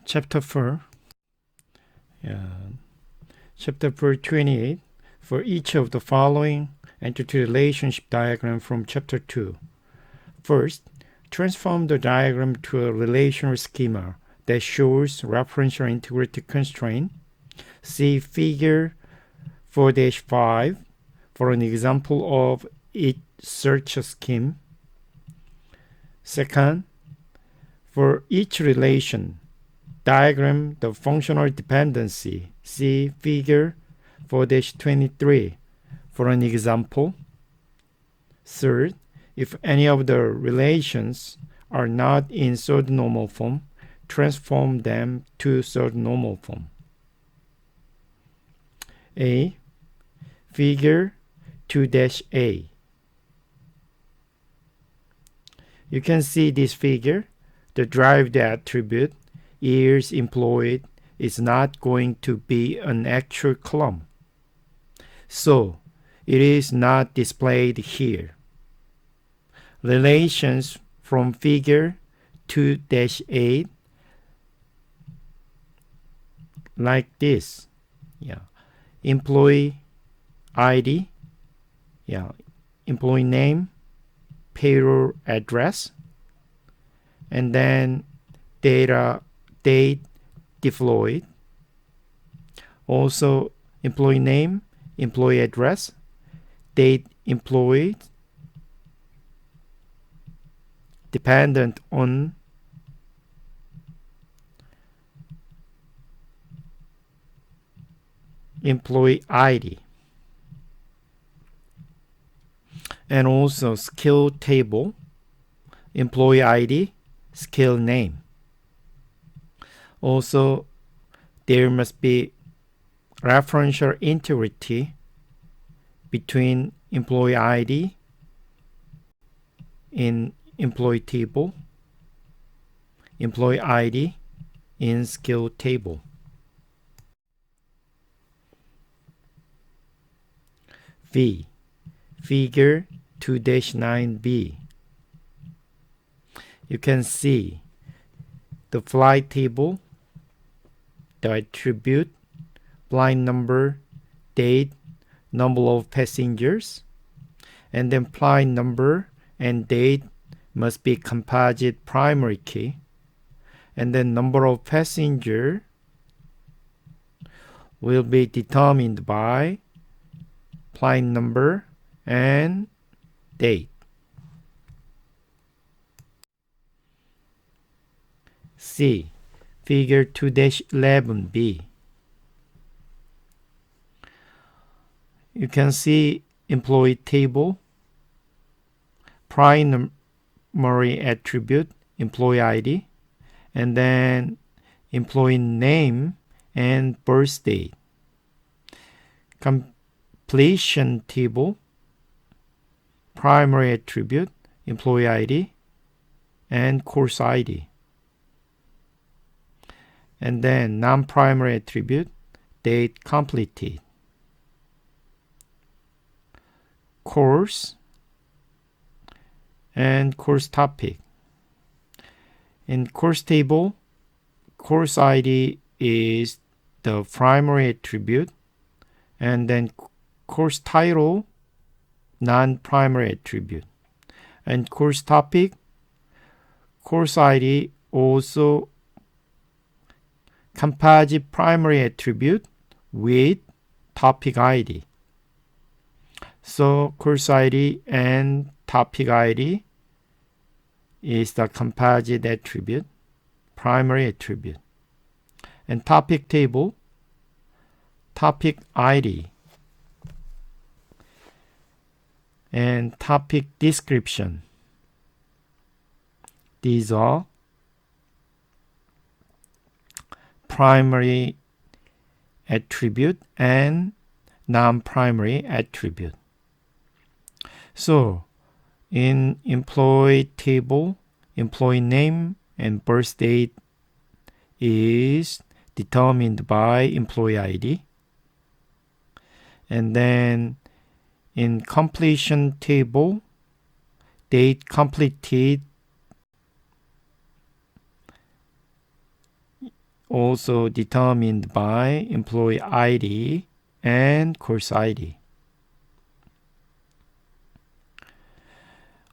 Chapter 4. Chapter 428. For each of the following, enter the relationship diagram from Chapter 2. First, transform the diagram to a relational schema that shows referential integrity constraint. See Figure 4-5 for an example of each search scheme. Second, for each relation, diagram the functional dependency. See Figure 4-23 for an example. Third, if any of the relations are not in third normal form, transform them to third normal form. A. Figure 2-A. You can see this figure. The derived attribute years employed is not going to be an actual column, so it is not displayed here. Relations from Figure 2-8 like this. Employee ID, employee name, payroll address, and then date deployed. Also employee name, employee address, date employed, dependent on employee ID, and also skill table, employee ID, skill name. Also, there must be referential integrity between employee ID in employee table, employee ID in skill table. V. Figure 2-9b. You can see the flight table, the attribute, flight number, date, number of passengers, and then flight number and date must be composite primary key, and then number of passenger will be determined by flight number and date. C. Figure 2-11b. You can see employee table, primary attribute, employee ID, and then employee name and birth date. Completion table, primary attribute, employee ID, and course ID. And then non-primary attribute, date completed. Course and course topic. In course table, course ID is the primary attribute, and then course title, non-primary attribute. And course topic, course ID also composite primary attribute with topic ID. So course ID and topic ID is the composite attribute, primary attribute. And topic table, topic ID, and topic description. These are primary attribute and non-primary attribute. So in employee table, employee name and birth date is determined by employee ID. And then in completion table, date completed also determined by employee ID and course ID.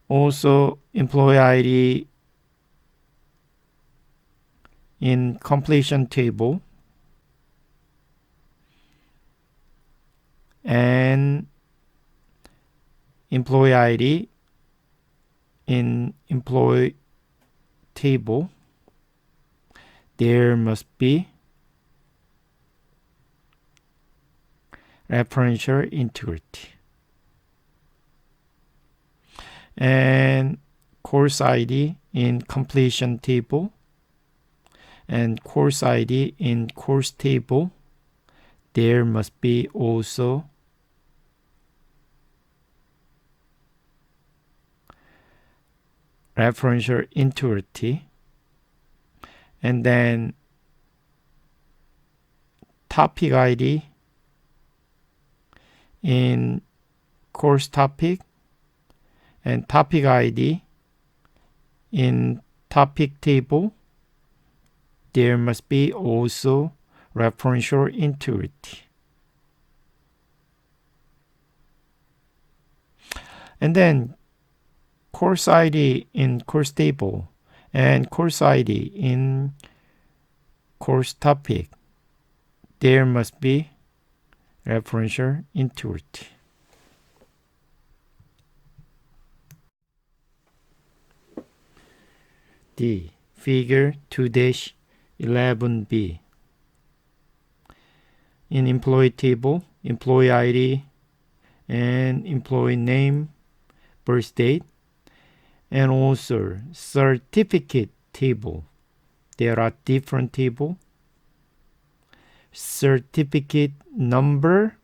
Also, employee ID in completion table and employee ID in employee table, there must be referential integrity. And course ID in completion table and course ID in course table, there must be also referential integrity. And then topic ID in course topic and topic ID in topic table, there must be also referential integrity. And then course ID in course table and course ID in course topic, there must be referential integrity. D. Figure 2-11b. In employee table, employee ID and employee name, birth date, and also certificate table. There are different tables. Certificate number,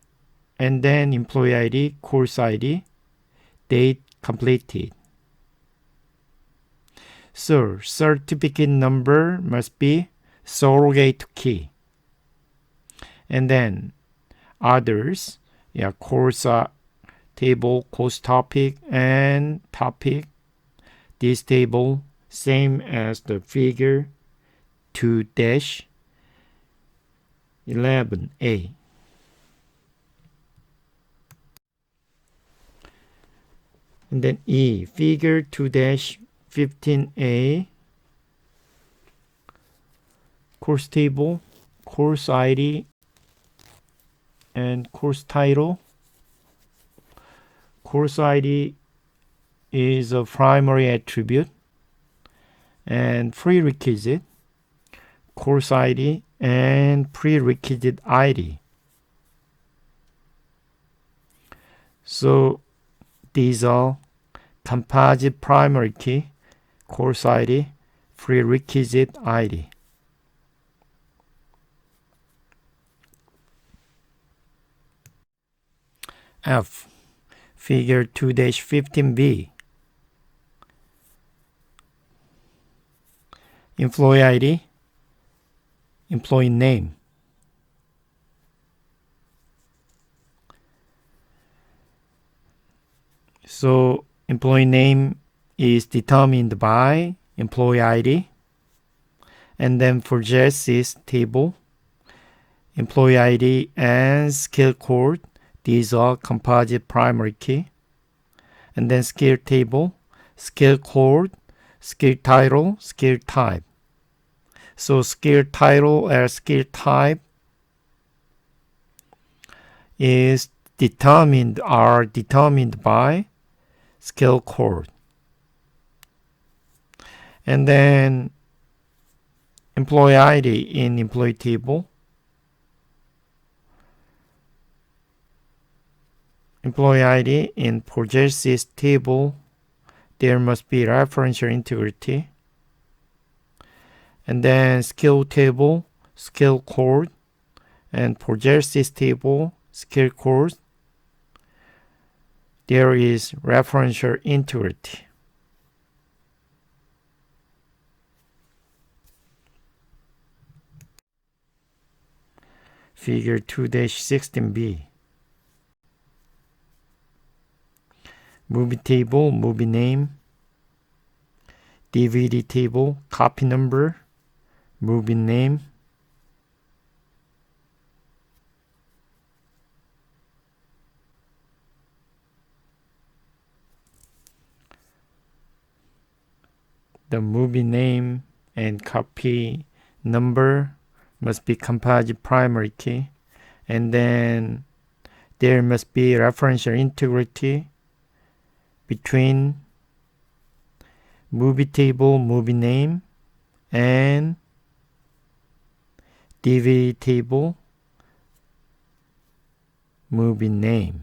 and then employee ID, course ID, date completed. So certificate number must be surrogate key. And then others, course table, course topic, and topic. This table, same as the figure 2-11a. And then E, figure 2-15a, course table, course ID, and course title. Course ID is a primary attribute and prerequisite, course ID and prerequisite ID. So these are composite primary key, course ID, prerequisite ID. F, figure 2-15b. Employee ID, employee name. So employee name is determined by employee ID. And then for JS's table, employee ID and skill code, these are composite primary key. And then skill table, skill code, skill title, skill type. So skill title and skill type are determined by skill code. And then employee ID in employee table, employee ID in possesses table, there must be referential integrity. And then skill table, skill code, and possesses table, skill code, there is referential integrity. Figure 2-16b. Movie table, movie name, DVD table, copy number, movie name, the movie name and copy number must be composite primary key, and then there must be referential integrity between movie table movie name and DVD table movie name.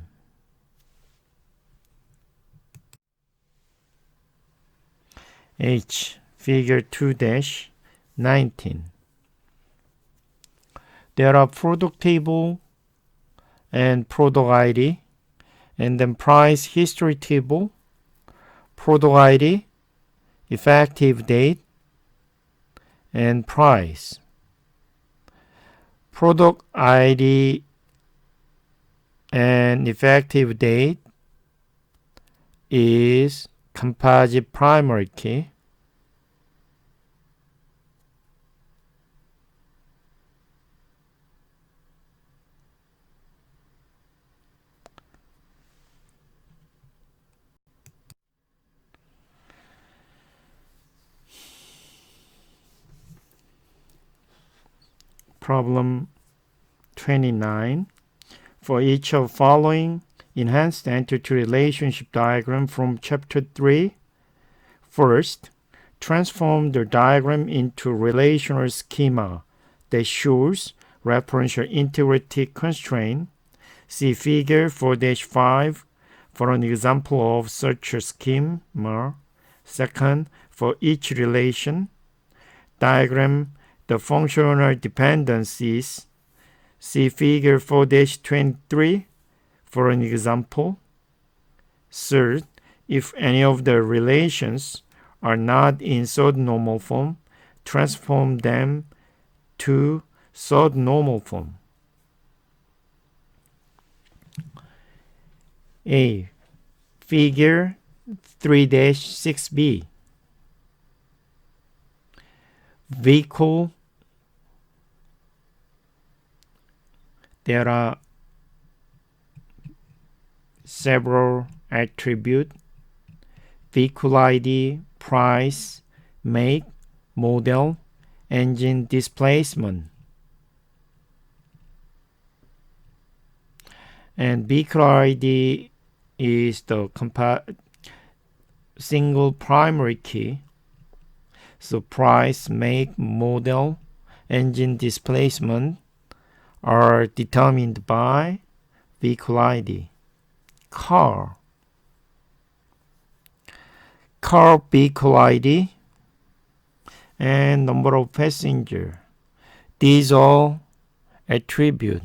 H. Figure 2-19. There are product table and product ID, and then price history table, product ID, effective date, and price. Product ID and effective date is composite primary key. Problem 29. For each of following, enhance the entity relationship diagram from Chapter 3. First, transform the diagram into relational schema that shows referential integrity constraint. See Figure 4-5 for an example of such a schema. Second, for each relation, diagram the functional dependencies. See Figure 4-23 for an example. Third, if any of the relations are not in third normal form, transform them to third normal form. A. Figure 3-6b. Vehicle. There are several attributes: vehicle ID, price, make, model, engine displacement. And vehicle ID is the single primary key. So price, make, model, engine displacement are determined by vehicle ID. Car vehicle ID and number of passenger. These all attribute.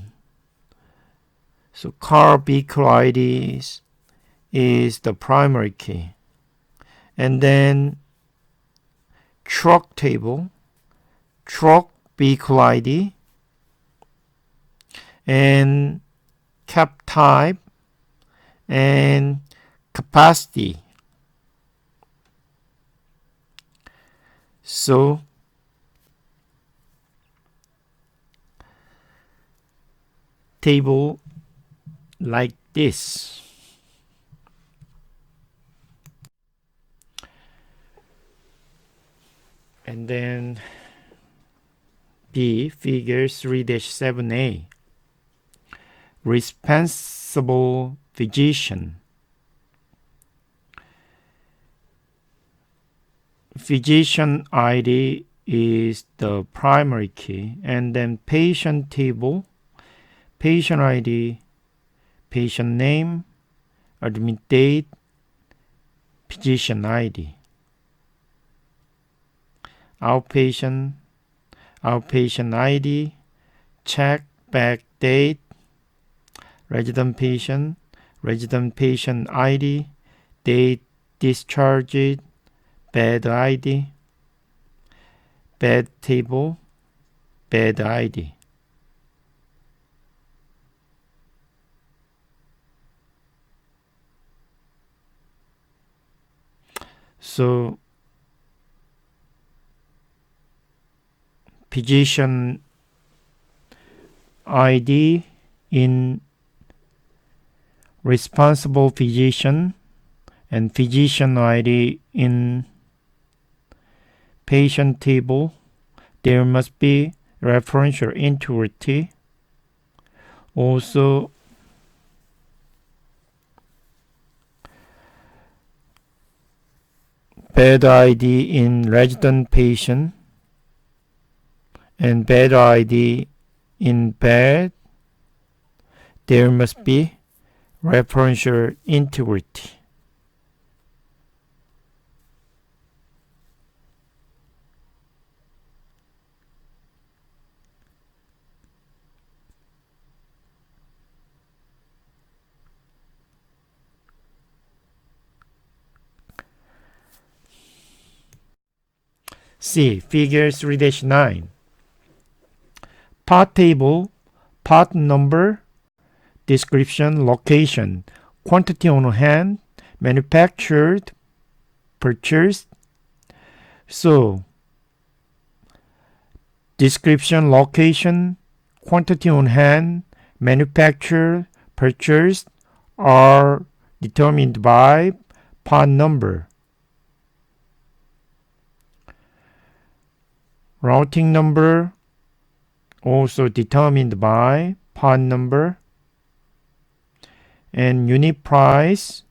So car vehicle ID is the primary key. And then truck table, truck vehicle ID, and cab type and capacity. So table like this. And then B, Figure 3-7a. Responsible physician. Physician ID is the primary key, and then patient table, patient ID, patient name, admit date, physician ID. Outpatient ID, check back date, resident patient ID, date discharged, bed ID, bed table, bed ID. So physician ID in responsible physician and physician ID in patient table. There must be referential integrity. Also, bad ID in resident patient and bad ID in bed. There must be referential integrity. C. Figure 3-9. Part table, part number, description, location, quantity on hand, manufactured, purchased. So, description, location, quantity on hand, manufactured, purchased are determined by part number. Routing number also determined by part number, and unit price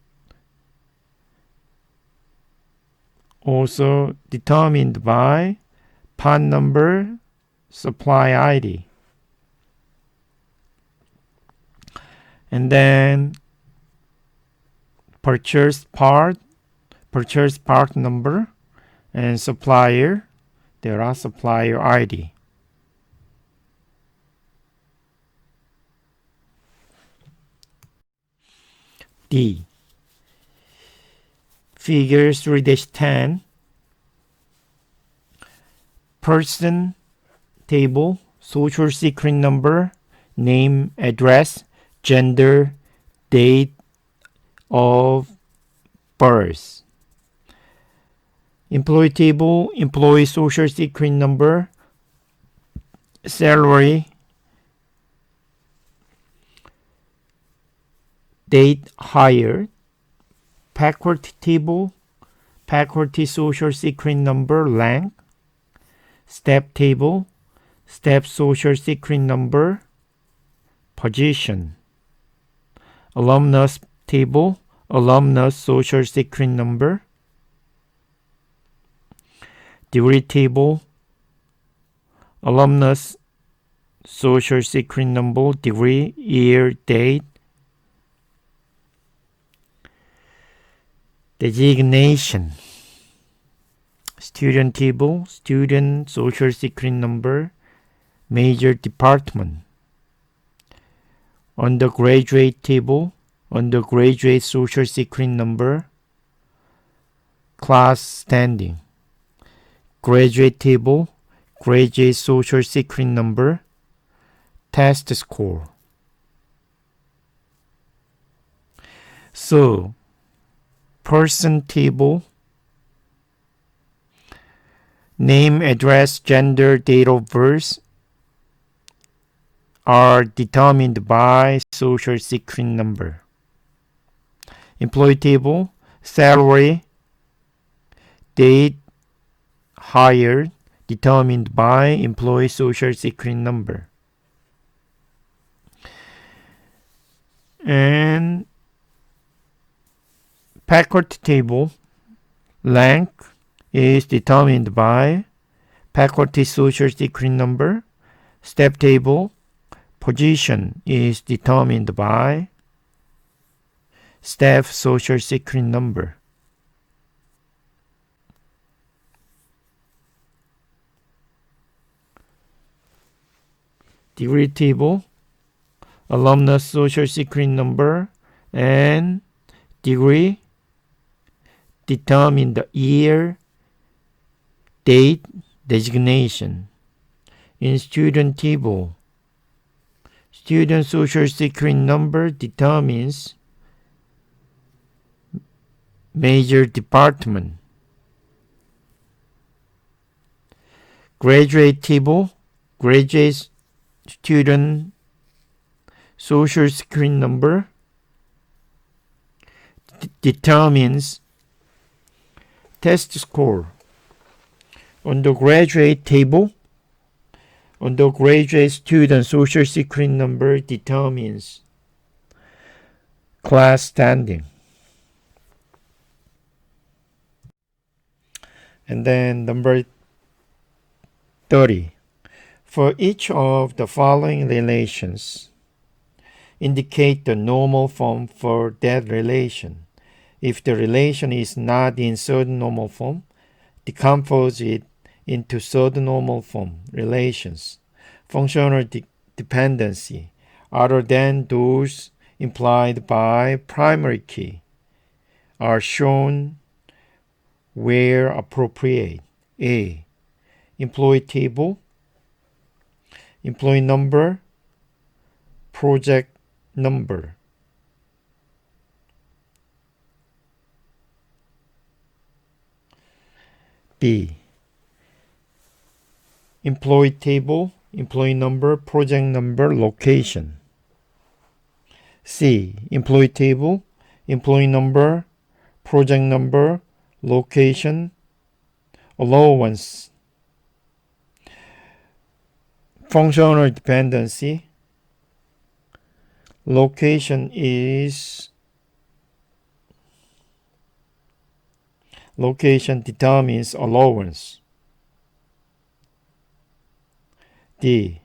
also determined by part number, supply ID. And then purchase part number, and supplier, there are supplier ID. D. Figure 3-10. Person table, social security number, name, address, gender, date of birth. Employee table, employee social security number, salary, date hired. Faculty table, faculty social security number, rank. Staff table, staff social security number, position. Alumnus table, alumnus social security number. Degree table, alumnus social security number, degree, year, date. Designation. Student table, student social security number, major department. Undergraduate table, undergraduate social security number, class standing. Graduate table, graduate social security number, test score. So, person table, name, address, gender, date of birth are determined by social security number. Employee table, salary, date hired, determined by employee social security number. And faculty table, rank is determined by faculty social security number. Staff table, position is determined by staff social security number. Degree table, alumnus social security number and degree determine the year, date, designation. In student table, student social security number determines major department. Graduate table, graduate student social security number determines test score. undergraduate table, undergraduate student social security number determines class standing. And then number 30. For each of the following relations, indicate the normal form for that relation. If the relation is not in third normal form, decompose it into third normal form relations. Functional dependency, other than those implied by primary key, are shown where appropriate. A. Employee table, employee number, project number. B. Employee table, employee number, project number, location. C. Employee table, employee number, project number, location, allowance. Functional dependency. Location determines allowance. D.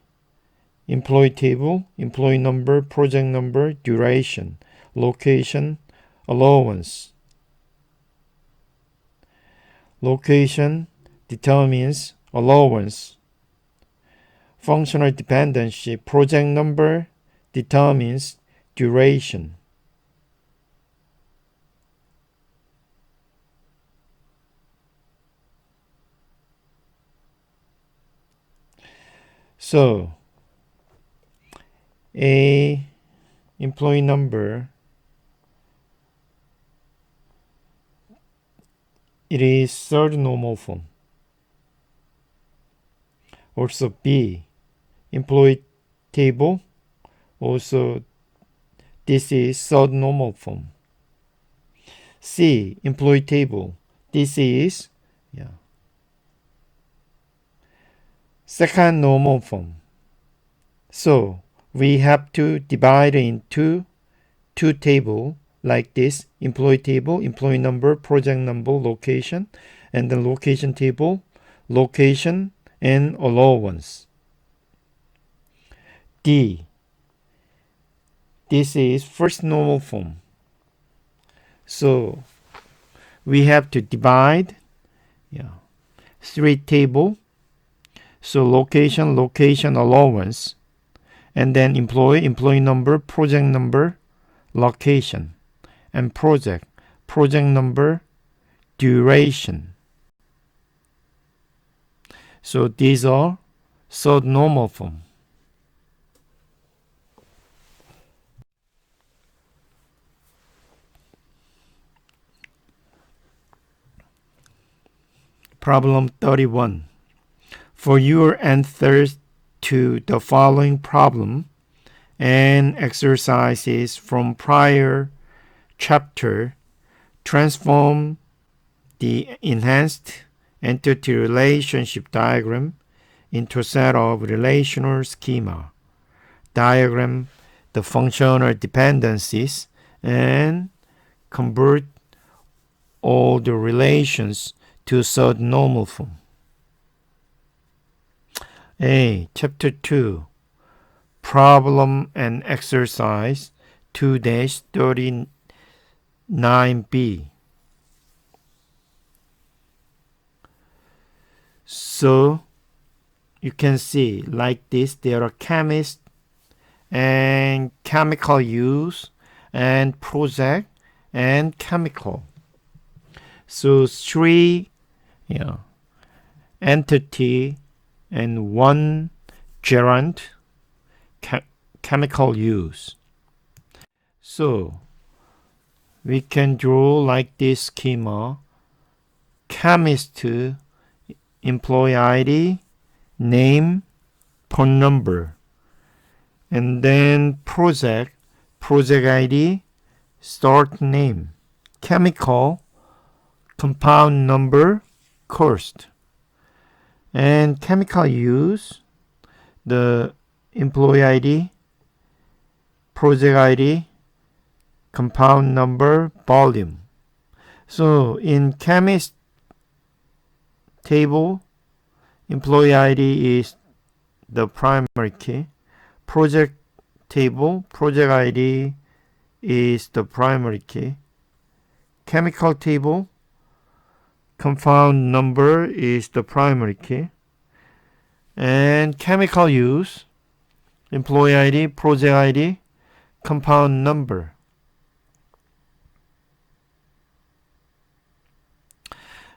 Employee table, employee number, project number, duration, location, allowance. Location determines allowance. Functional dependency, project number determines duration. So, A, employee number, it is third normal form. Also B, employee table, also this is third normal form. C, employee table, this is second normal form. So we have to divide into two tables like this: employee table, employee number, project number, location, and the location table, location and allowance. D, this is first normal form. So we have to divide three tables. So location, allowance, and then employee number, project number, location, and project number, duration. So these are third normal form. Problem 31. For your answers to the following problem and exercises from prior chapter, transform the enhanced entity relationship diagram into a set of relational schema. Diagram the functional dependencies and convert all the relations to third normal form. A. Chapter 2. Problem and exercise 2-39b. So you can see like this, there are chemists and chemical use and project and chemical. So three entity and one gerund chemical use. So we can draw like this schema: chemist, employee ID, name, phone number, and then project ID, start name, chemical, compound number, cost. And chemical use, the employee ID, project ID, compound number, volume. So in chemist table, employee ID is the primary key. Project table, project ID is the primary key. Chemical table, compound number is the primary key. And chemical use, employee ID, project ID, compound number.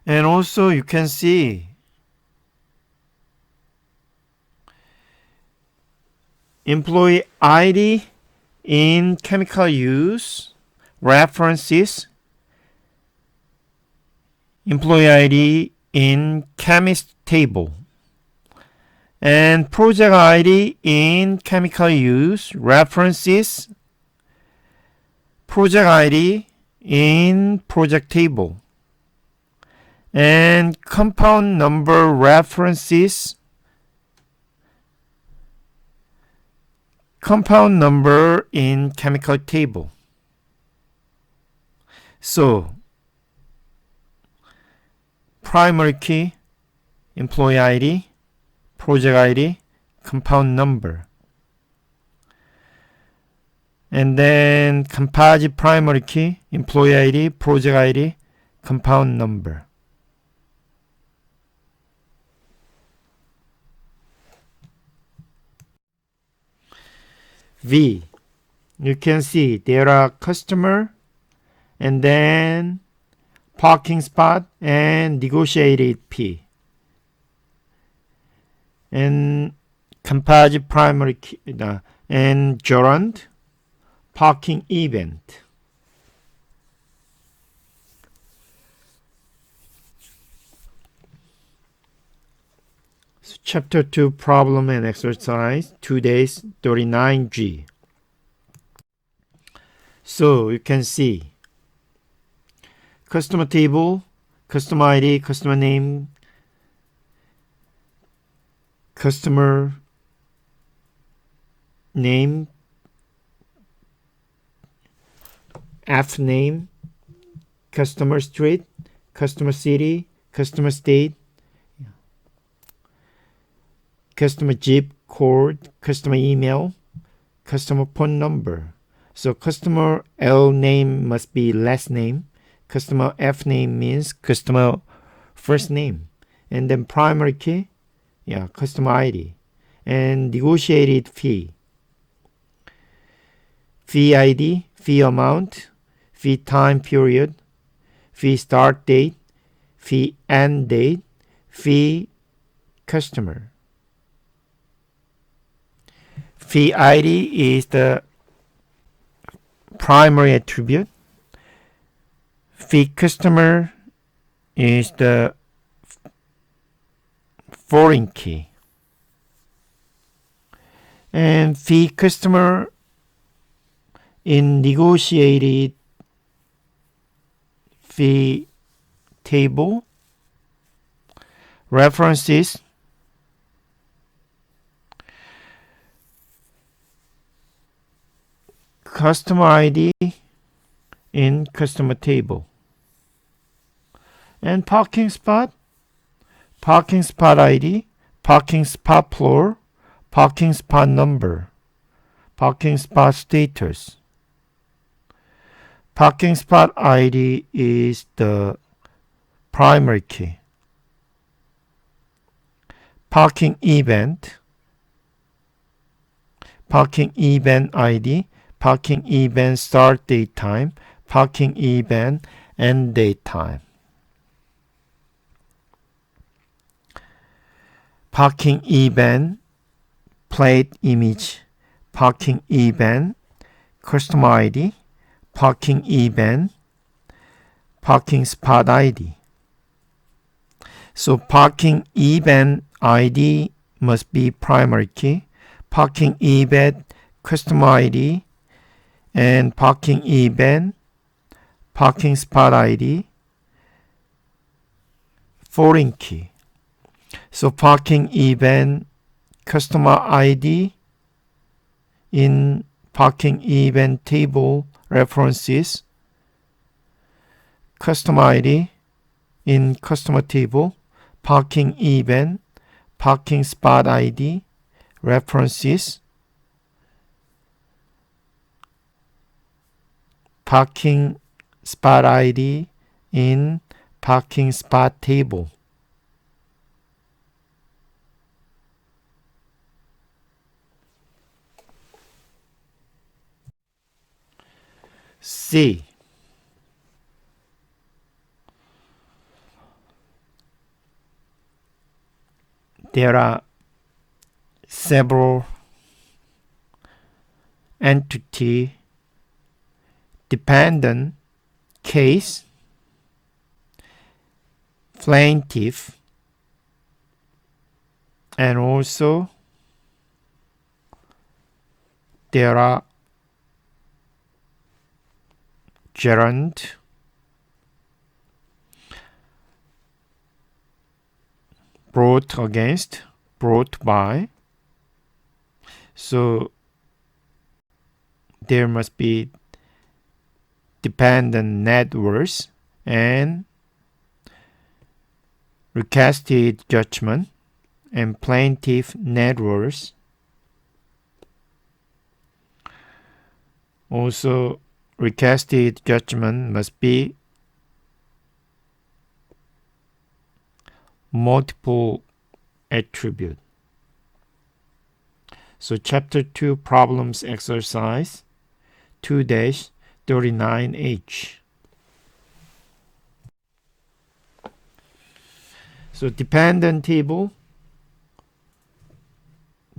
And also you can see employee ID in chemical use, references, employee ID in chemist table, and project ID in chemical use, references, project ID in project table, and compound number, references, compound number in chemical table. So primary key, employee ID, project ID, compound number. And then composite primary key, employee ID, project ID, compound number. V. You can see there are customer and then parking spot and negotiated P. And composite primary key, and gerund, parking event. So chapter 2 problem and exercise 2 days 39G. So you can see customer table, customer ID, customer name, customer name, F name, customer street, customer city, customer state, customer zip code, customer email, customer phone number. So customer L name must be last name. Customer F name means customer first name. And then primary key, customer ID. And negotiated fee. Fee ID, fee amount, fee time period, fee start date, fee end date, fee customer. Fee ID is the primary attribute. Fee customer is the foreign key. And fee customer in negotiated fee table, references, customer ID in customer table. And parking spot ID, parking spot floor, parking spot number, parking spot status. Parking spot ID is the primary key. Parking event ID, parking event start date time, parking event end date time. Parking event plate image, parking event customer ID, parking event parking spot ID. So parking event ID must be primary key, parking event customer ID, and parking event parking spot ID foreign key. So parking event customer ID in parking event table references, customer ID in customer table, parking event, parking spot ID, references, parking spot ID in parking spot table. C. There are several entity dependent case, plaintiff, and also there are gerund, brought against, brought by. So there must be dependent net worth and requested judgment and plaintiff net worth. Also, requested judgment must be multiple attribute. So chapter 2 problems exercise 2-39H. So dependent table,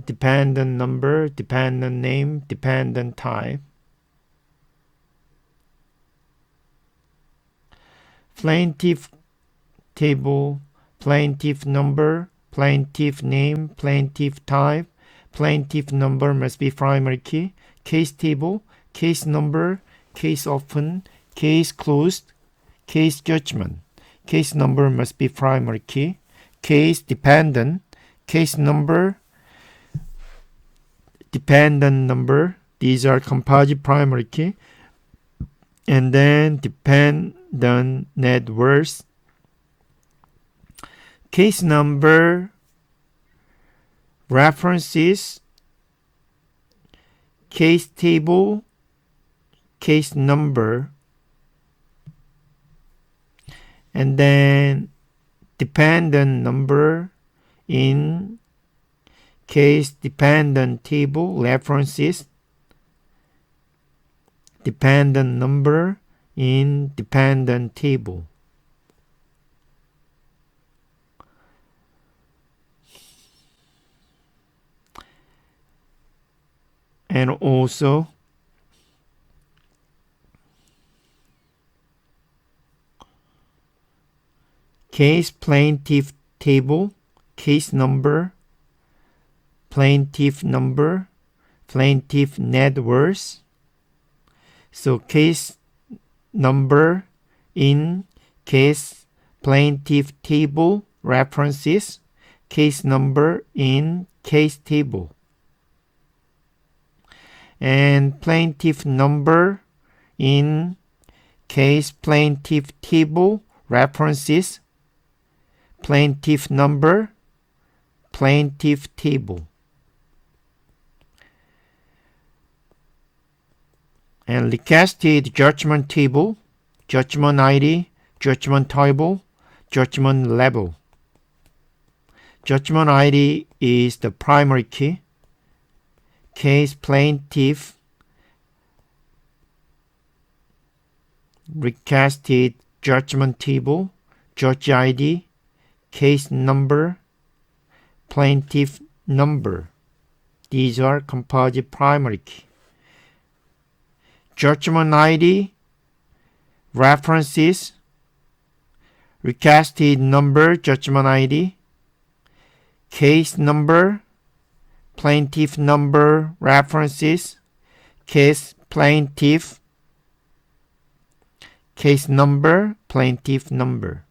dependent number, dependent name, dependent type. Plaintiff table, plaintiff number, plaintiff name, plaintiff type. Plaintiff number must be primary key. Case table, case number, case open, case closed, case judgment. Case number must be primary key. Case dependent, case number, dependent number. These are composite primary key. And then dependent net worth. Case number, references, case table, case number, and then dependent number in case dependent table, references, dependent number in dependent table. And also case plaintiff table, case number, plaintiff number, plaintiff net worth. So case number in case plaintiff table, references, case number in case table. And plaintiff number in case plaintiff table, references, plaintiff number, plaintiff table. And requested judgment table, judgment ID, judgment table, judgment level. Judgment ID is the primary key. Case plaintiff requested judgment table, judge ID, case number, plaintiff number. These are composite primary key. Judgment ID, references, requested number, judgment ID, case number, plaintiff number, references, case plaintiff, case number, plaintiff number.